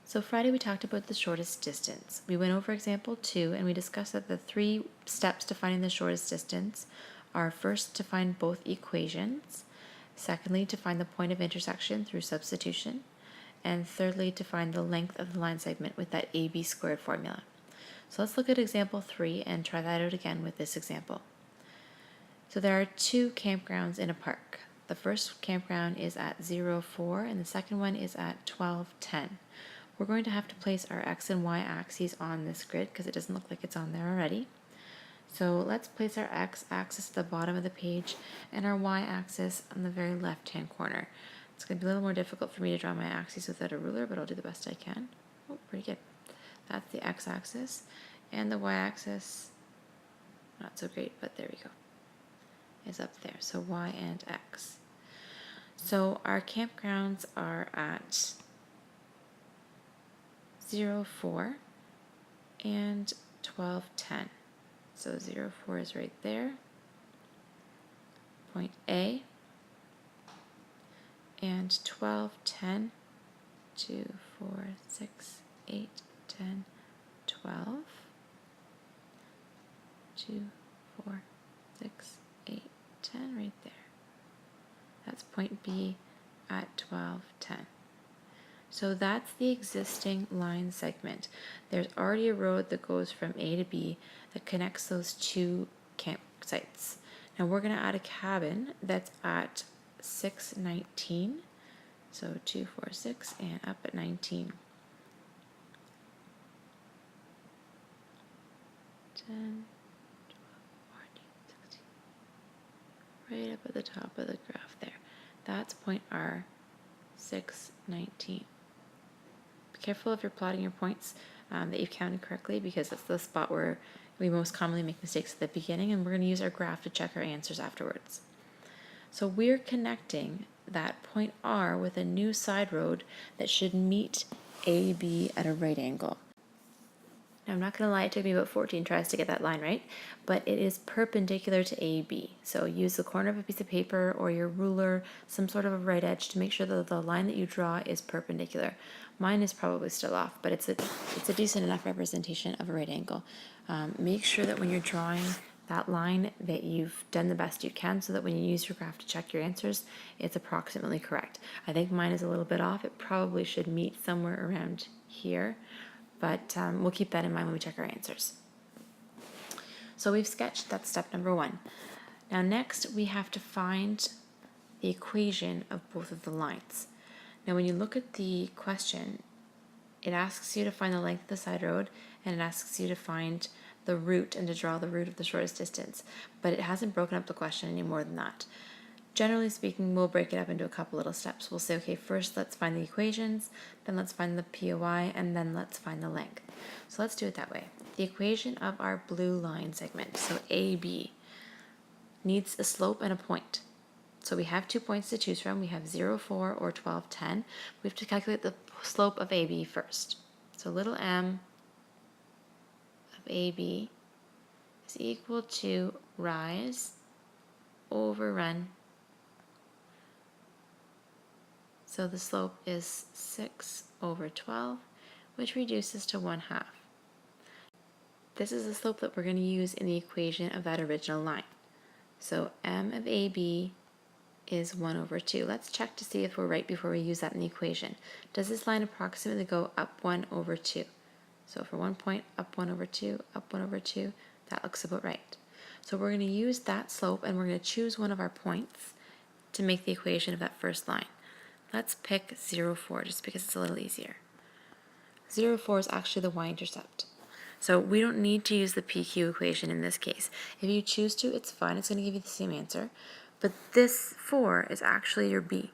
So Friday we talked about the shortest distance. We went over example 2 and we discussed that the 3 steps to finding the shortest distance are first to find both equations, secondly to find the point of intersection through substitution, and thirdly to find the length of the line segment with that AB squared formula. So let's look at example 3 and try that out again with this example. So there are 2 campgrounds in a park. The first campground is at 0,4 and the second one is at 12,10. We're going to have to place our x and y axes on this grid because it doesn't look like it's on there already. So let's place our x-axis at the bottom of the page and our y-axis on the very left-hand corner. It's going to be a little more difficult for me to draw my axes without a ruler, but I'll do the best I can. Oh, pretty good. That's the x-axis, and the y-axis, not so great, but there we go, is up there. So y and x. So our campgrounds are at 0,4 and 12,10. So 0,4 is right there, point A, and 12,10, 2, 4, 6, 8, 10, 12, 2, 4, 6, 8, 10 right there. That's point B at 12,10. So that's the existing line segment. There's already a road that goes from A to B that connects those 2 campsites. Now we're going to add a cabin that's at 619. So 2, 4, 6 and up at 19. 10, 12, 14, 16. Right up at the top of the graph there. That's point R, 619. Be careful if you're plotting your points that you've counted correctly, because that's the spot where we most commonly make mistakes at the beginning, and we're going to use our graph to check our answers afterwards. So we're connecting that point R with a new side road that should meet AB at a right angle. Now I'm not going to lie, it took me about 14 tries to get that line right, but it is perpendicular to AB. So use the corner of a piece of paper or your ruler, some sort of a right edge, to make sure that the line that you draw is perpendicular. Mine is probably still off, but it's a decent enough representation of a right angle. Make sure that when you're drawing that line that you've done the best you can, so that when you use your graph to check your answers, it's approximately correct. I think mine is a little bit off. It probably should meet somewhere around here, but we'll keep that in mind when we check our answers. So we've sketched, that's step number 1. Now next we have to find the equation of both of the lines. Now when you look at the question, it asks you to find the length of the side road, and it asks you to find the route and to draw the route of the shortest distance, but it hasn't broken up the question any more than that. Generally speaking, we'll break it up into a couple little steps. We'll say, okay, first let's find the equations, then let's find the POI, and then let's find the length. So let's do it that way. The equation of our blue line segment, so AB, needs a slope and a point. So we have 2 points to choose from. We have 0,4 or 12,10. We have to calculate the slope of AB first. So little m of AB is equal to rise over run. So the slope is 6 over 12, which reduces to 1/2. This is the slope that we're going to use in the equation of that original line. So m of AB is 1 over 2. Let's check to see if we're right before we use that in the equation. Does this line approximately go up 1 over 2? So for 1 point, up 1 over 2, up 1 over 2, that looks about right. So we're going to use that slope, and we're going to choose one of our points to make the equation of that first line. Let's pick 0,4 just because it's a little easier. 0,4 is actually the y-intercept. So we don't need to use the PQ equation in this case. If you choose to, it's fine. It's going to give you the same answer. But this 4 is actually your B.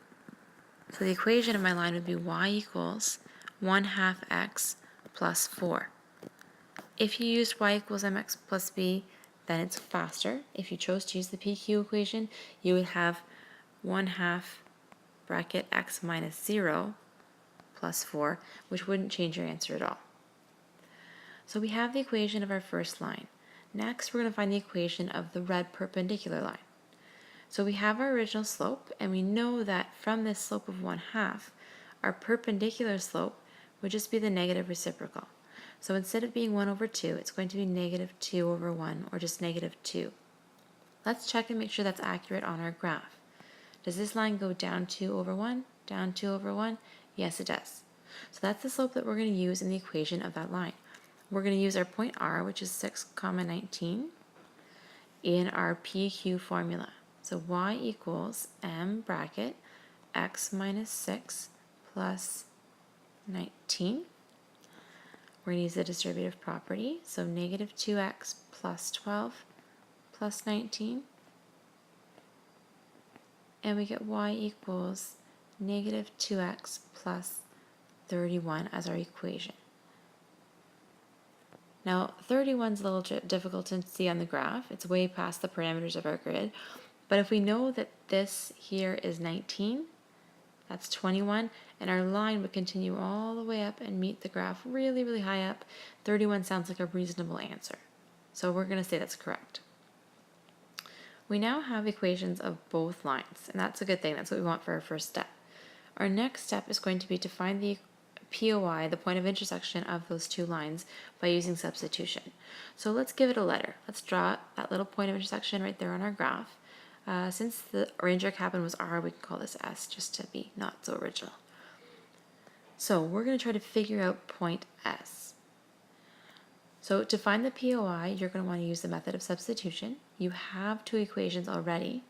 So the equation of my line would be y equals 1/2 x plus 4. If you used y equals mx plus b, then it's faster. If you chose to use the PQ equation, you would have 1/2 bracket x minus 0 plus 4, which wouldn't change your answer at all. So we have the equation of our first line. Next, we're going to find the equation of the red perpendicular line. So we have our original slope, and we know that from this slope of 1/2, our perpendicular slope would just be the negative reciprocal. So instead of being 1 over 2, it's going to be negative 2 over 1, or just negative 2. Let's check and make sure that's accurate on our graph. Does this line go down 2 over 1, down 2 over 1? Yes, it does. So that's the slope that we're going to use in the equation of that line. We're going to use our point R, which is 6, 19, in our PQ formula. So y equals m bracket x minus 6 plus 19. We're going to use the distributive property, so negative 2x plus 12 plus 19. And we get y equals negative 2x plus 31 as our equation. Now, 31 is a little difficult to see on the graph. It's way past the parameters of our grid. But if we know that this here is 19, that's 21, and our line would continue all the way up and meet the graph really, really high up, 31 sounds like a reasonable answer. So we're going to say that's correct. We now have equations of both lines, and that's a good thing. That's what we want for our first step. Our next step is going to be to find the POI, the point of intersection of those two lines, by using substitution. So let's give it a letter. Let's draw that little point of intersection right there on our graph. Since the Ranger cabin was R, we can call this S, just to be not so original. So we're going to try to figure out point S. So to find the POI, you're going to want to use the method of substitution. You have two equations already,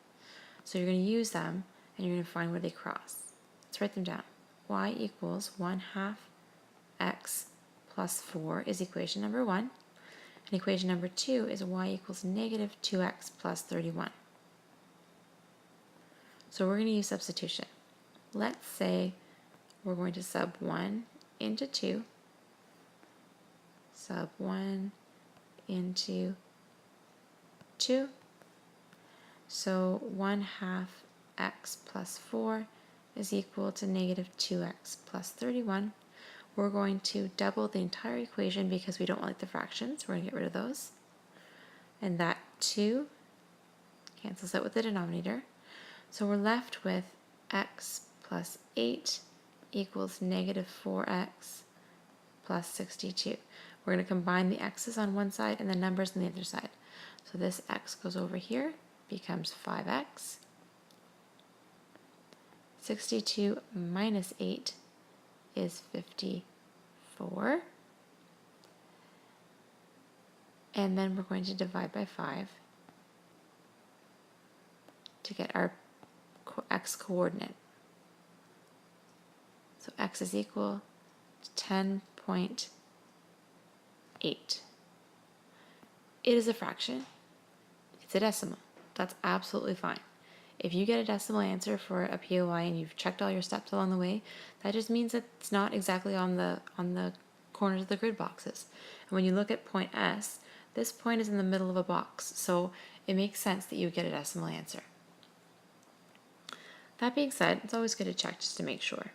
so you're going to use them, and you're going to find where they cross. Let's write them down. Y equals 1/2 x plus 4 is equation number 1. And equation number 2 is y equals negative 2x plus 31. So we're going to use substitution. Let's say we're going to sub 1 into 2, sub 1 into 2. So 1/2 x plus 4 is equal to negative 2x plus 31. We're going to double the entire equation because we don't like the fractions. We're going to get rid of those. And that 2 cancels out with the denominator. So we're left with x plus 8 equals negative 4x plus 62. We're going to combine the x's on one side and the numbers on the other side. So this x goes over here, becomes 5x. 62 minus 8 is 54. And then we're going to divide by 5 to get our x coordinate. So x is equal to 10.8. It is a fraction. It's a decimal. That's absolutely fine. If you get a decimal answer for a POI and you've checked all your steps along the way, that just means that it's not exactly on the corners of the grid boxes. And when you look at point S, this point is in the middle of a box, so it makes sense that you would get a decimal answer. That being said, it's always good to check just to make sure.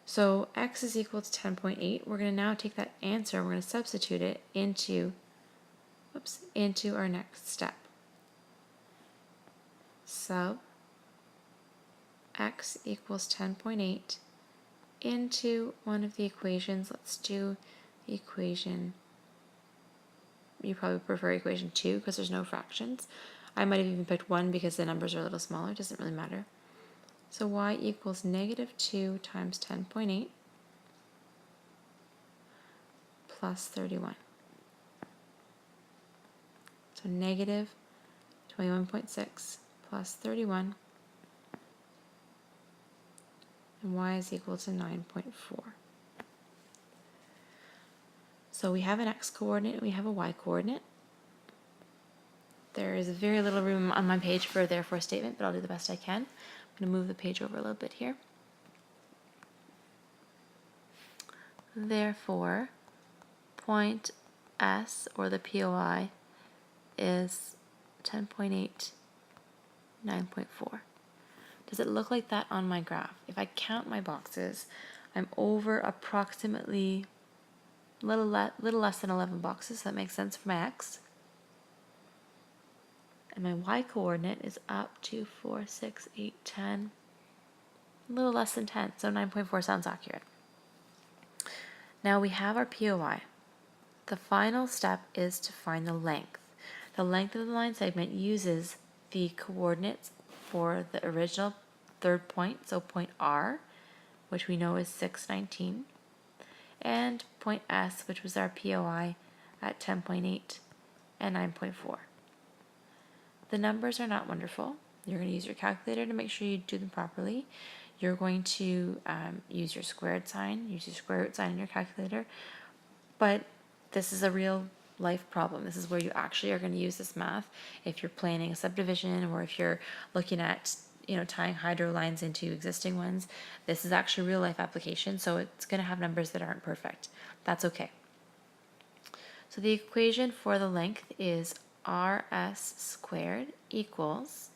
So x is equal to 10.8. We're going to now take that answer, we're going to substitute it into our next step. Sub x equals 10.8 into one of the equations. Let's do the equation, you probably prefer equation 2 because there's no fractions. I might have even picked 1 because the numbers are a little smaller, it doesn't really matter. So y equals negative 2 times 10.8 plus 31. So negative 21.6 plus 31, and y is equal to 9.4. So we have an x coordinate and we have a y coordinate. There is very little room on my page for a therefore statement, but I'll do the best I can. I'm going to move the page over a little bit here. Therefore, point S, or the POI, is 10.8, 9.4. Does it look like that on my graph? If I count my boxes, I'm over approximately little less than 11 boxes. So that makes sense for my x. And my y coordinate is up to 4, 6, 8, 10, a little less than 10, so 9.4 sounds accurate. Now we have our POI. The final step is to find the length. The length of the line segment uses the coordinates for the original third point, so point R, which we know is 619, and point S, which was our POI at 10.8 and 9.4. The numbers are not wonderful. You're going to use your calculator to make sure you do them properly. You're going to use your squared sign, use your square root sign in your calculator, but this is a real life problem. This is where you actually are going to use this math if you're planning a subdivision or if you're looking at tying hydro lines into existing ones. This is actually real life application, so it's going to have numbers that aren't perfect. That's okay. So the equation for the length is RS squared equals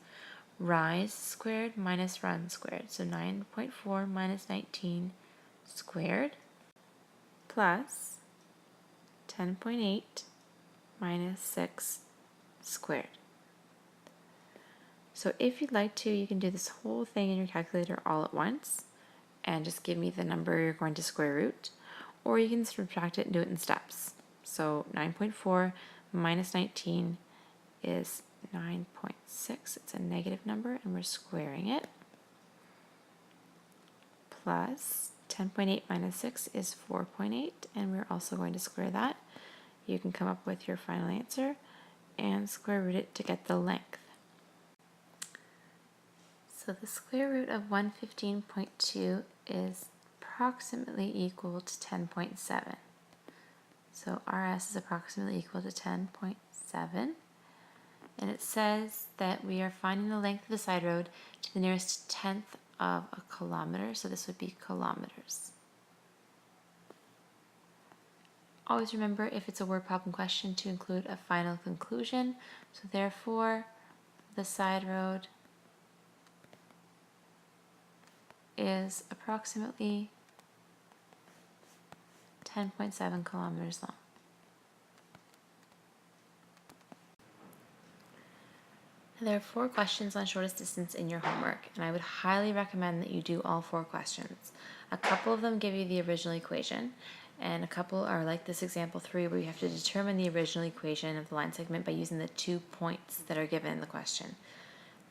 rise squared minus run squared. So 9.4 minus 19 squared plus 10.8 minus 6 squared. So if you'd like to, you can do this whole thing in your calculator all at once and just give me the number you're going to square root, or you can subtract it and do it in steps. So 9.4 minus 19 is 9.6. It's a negative number and we're squaring it. Plus 10.8 minus 6 is 4.8, and we're also going to square that. You can come up with your final answer and square root it to get the length. So the square root of 115.2 is approximately equal to 10.7. So RS is approximately equal to 10.7. And it says that we are finding the length of the side road to the nearest tenth of a kilometer. So this would be kilometers. Always remember, if it's a word problem question, to include a final conclusion. So therefore, the side road is approximately 10.7 kilometers long. There are 4 questions on shortest distance in your homework, and I would highly recommend that you do all 4 questions. A couple of them give you the original equation, and a couple are like this example 3, where you have to determine the original equation of the line segment by using the 2 points that are given in the question.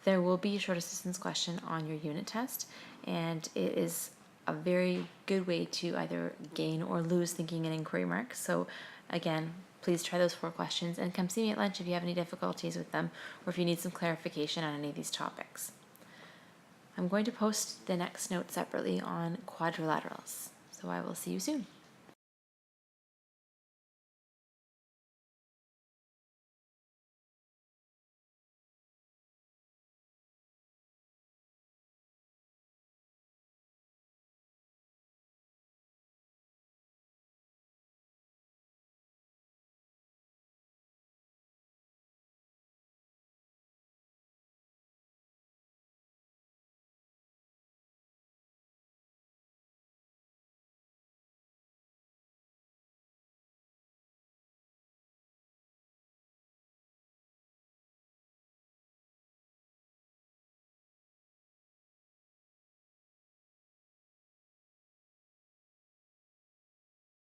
There will be a shortest distance question on your unit test, and it is a very good way to either gain or lose thinking and inquiry marks. So again, please try those 4 questions and come see me at lunch if you have any difficulties with them or if you need some clarification on any of these topics. I'm going to post the next note separately on quadrilaterals, so I will see you soon.